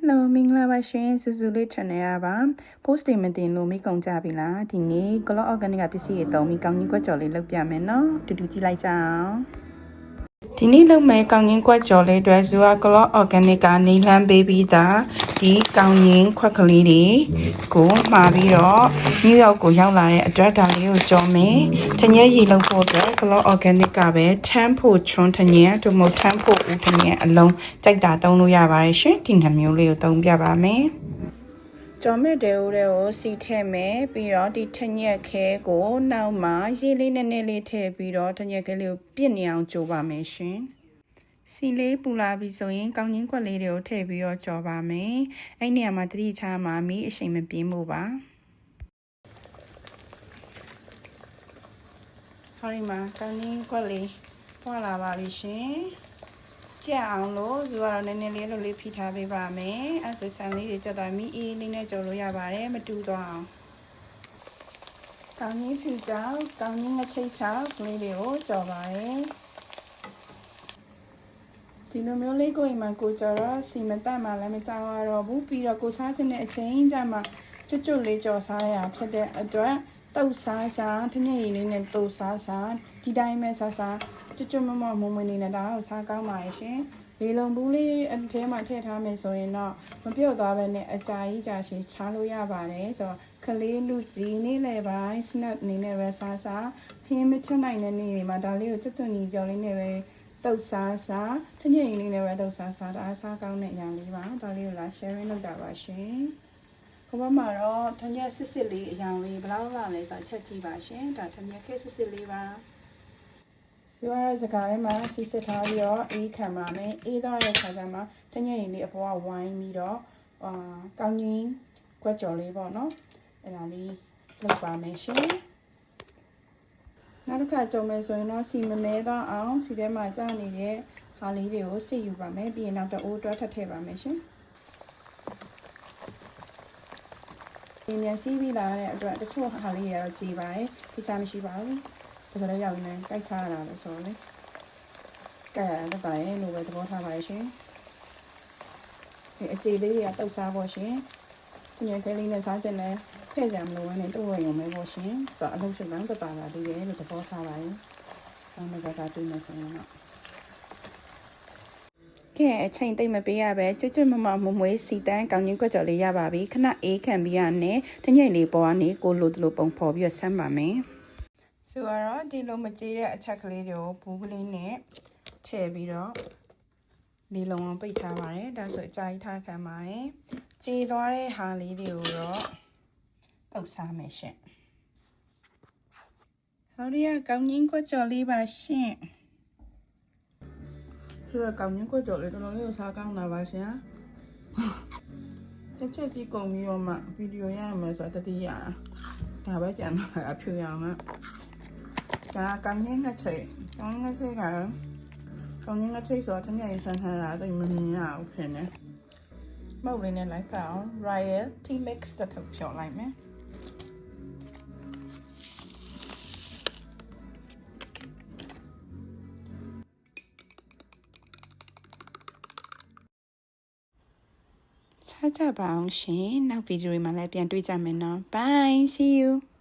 Hello မင်္ဂလာပါရှင်စူစူလေး channel ရပါ post တွေမတင်လို့မိကုန်ကြပြီလားဒီနေ့ Glow Organic ကပစ္စည်းတွေတုံးပြီးကောင်းကြီးကွက်ကြော်လေးလုပ်ပြမယ်နော်တူတူကြည့်လိုက်ကြအောင်ဒီနေ့လုပ်မယ်ကောင်းကြီးကွက်ကြော်လေးအတွက်ဇူက Glow Organic ကနေလန်းပေးပြီးသားဒီကောင်းကြီးခွက်ကလေးတွေကိုမှာပြီးတော့New York ကိုရောက်လာတဲ့အတွက်ဒါလေးကိုကြော်မယ်ထညက်ရည်လုပ်ဖို့အတွက် Glow Organic ကပဲထမ်းဖို့ချွန်းထညက်တို့မဟုတ်ထမ်းဖို့ဦးထညက်အလုံးကြိုက်တာသုံးလို့ရပါတယ်ရှင်ဒီနှမျိုးလေးကိုသုံးပြပါမယ်ကြော်မဲ့တဲဦးတွေကိုစီထည့်မယ်ပြီးတော့ဒီထညက်ခဲကိုနောက်မှရေလေးနည်းနည်းလေးထည့်ပြီးတော့ထညက်ကလေးကိုပြစ်နေအောင်ကြိုးပါမယ်ရှင်စီလေးပူလာပြီဆိုရင်ကောင်းချင်းခွက်လေးတွေကိုထည့်ပြီးတော့ကြော်ပါမယ်အဲ့နေရာမှာတတိချာမှာမီးအရှိန်မပြင်းဖို့ပါဟောဒီမှာကောင်းချင်းခွက်လေးပွားလာပါပြီရှင်ကြက်အောင်လို့ဒီကတော့နည်းနည်းလေးလိုလေးဖိထားပေးပါမယ်အဲဆဆန်လေးတွေကြက်သွားမီးအေးလေးနဲ့ကြော်လို့ရပါတယ်မတူတော့အောင်ကောင်းချင်းဖြူကြောက်ကောင်းချင်းငချိတ်ချောက်ကလေးတွေကိုကြော်ပါတယ်ဒီလိုမျိုးလေးကိုအိမ်မှာကိုကြော်တော့စီမတက်မှလည်းမကြောက်ရတော့ဘူးပြီးတော့ကိုစားခြင်းတဲ့အချိန်ကြမှာကျွတ်ကျွတ်လေးကြော်စားရဖြစ်တဲ့အတွက်တုတ်စားစားထညက်ရည်လေးနဲ့တုတ်စားစားဒီတိုင်းပဲစားစားကျွတ်ကျွတ်မမမုံမနေနဲ့ဒါကိုစားကောင်းပါရဲ့ရှင်လေလုံးဘူးလေးအထဲမှာထည့်ထားမယ်ဆိုရင်တော့မပြုတ်သွားပဲနဲ့အကြာကြီးကြာရှည်ချားလို့ရပါတယ်ဆိုတော့ကလေးလူကြီးနေလေပိုင်း snack အနေနဲ့ပဲစားစားဖင်းမချနိုင်တဲ့နေ့တွေမှာဒါလေးကိုကျွတ်ကျွတ်ညီကြော်လေးနဲ့ပဲတုတ်စားစားထညက်ရည်လေးနဲ့ပဲတုတ်စားစားဒါစားကောင်းတဲ့အရာလေးပါဒါလေးကိုလာ sharing လုပ်တာပါရှင်ဘဝမှာတော့ထညက်စစ်စစ်လေးအရာလေးဘယ်လောက်လာလဲဆိုတော့ချက်ကြည့်ပါရှင်ဒါထညက်ခဲစစ်စစ်လေးပါဒီမှာစကားထဲမှာစစ်စစ်ထားပြီးတော့အေးခံပါမယ်အေးသွားတဲ့ခါကျမှထညက်ရည်လေးအပေါ်ကဝိုင်းပြီးတော့ကောင်းကြီးကွက်ကြော်လေးပေါ့နော်အဲ့ဒါလေးလုပ်ပါမယ်ရှင်နောက်တစ်ခါကြုံမယ်ဆိုရင်တော့စီမမဲတော့အောင်စီထဲမှာကြာနေတဲ့ဟာလေးတွေကိုစစ်ယူပါမယ်ပြီးရင်နောက်တအိုးတွဲထပ်ထည့်ပါမယ်ရှင်ဒီမြန်စီးပြီးလာတဲ့အတွက်တချို့ဟာလေးတွေတော့ကြေပါတယ်ဒီစားမရှိပါဘူးဒါဆိုလည်းရောက်နေကြိုက်ထားရတာပဲဆိုတော့လေကြိုက်ရတာတည်းလို့ပဲသဘောထားပါရှင်ဒီအကြေလေးတွေကတုတ်စားဖို့ရှင်ညကလေးနဲ့စားကြတယ်ထည့်ကြမလို့နဲ့တော့ရုံပဲပေါ့ရှင်ဆိုတော့အလုပ်ချုပ်တိုင်းပတ်ပါလာသေးတယ်လို့သဘောထားပါရင်နောက်မှတော့တွေ့မယ်ဆိုရင်တော့ကဲအချိန်သိမ့်မပေးရပဲကျွတ်ကျွတ်မမမွေးစီတန်းကောင်းချင်းကွက်ကြော်လေးရပါပြီခဏအေးခံပြီးရနဲ့တညိတ်လေးပေါ်ကနေကိုလိုတလိုပုံဖော်ပြီးဆမ်းပါမယ်ဆိုတော့ဒီလိုမကြေးတဲ့အချက်ကလေးတွေကိုဘူးကလေးနဲ့ထည့်ပြီးတော့ဒီလုံအောင်ပိတ်ထားပါတယ်ဒါဆိုအကြာကြီးထားခံပါတယ်ကြေးသွားတဲ့ဟာလေးတွေကိုတော့ပုတ်စားမယ်ရှင်ဟောဒီကကောင်းချင်းကွက်ကြော်လေးပါရှင်ဆိုတော့ကောင်းချင်းကွက်ကြော်လေးတော်တော်လေးကိုစားကောင်းတာပါရှင်ချက်ကြီးကုန်ပြီးတော့မှဗီဒီယိုရရမယ်ဆိုတော့တတိယဒါပဲကြံတာအဖြူရောင်ကဒါကောင်းချင်းငချိတ်ကောင်းငချိတ်ကကောင်းချင်းငချိတ်ဆိုတော့တညရင်ဆန်းထားတာတိတ်မမြင်ရဘူးဖြစ်နေမဟုတ်လေးနဲ့လိုက်ပါအောင် Royal Tea Mix တစ်ထုပ်ဖြော်လိုက်မယ်စားကြပါအောင်ရှင်နောက်ဗီဒီယိုမှာလည်းပြန်တွေ့ကြမယ်နော် Bye see you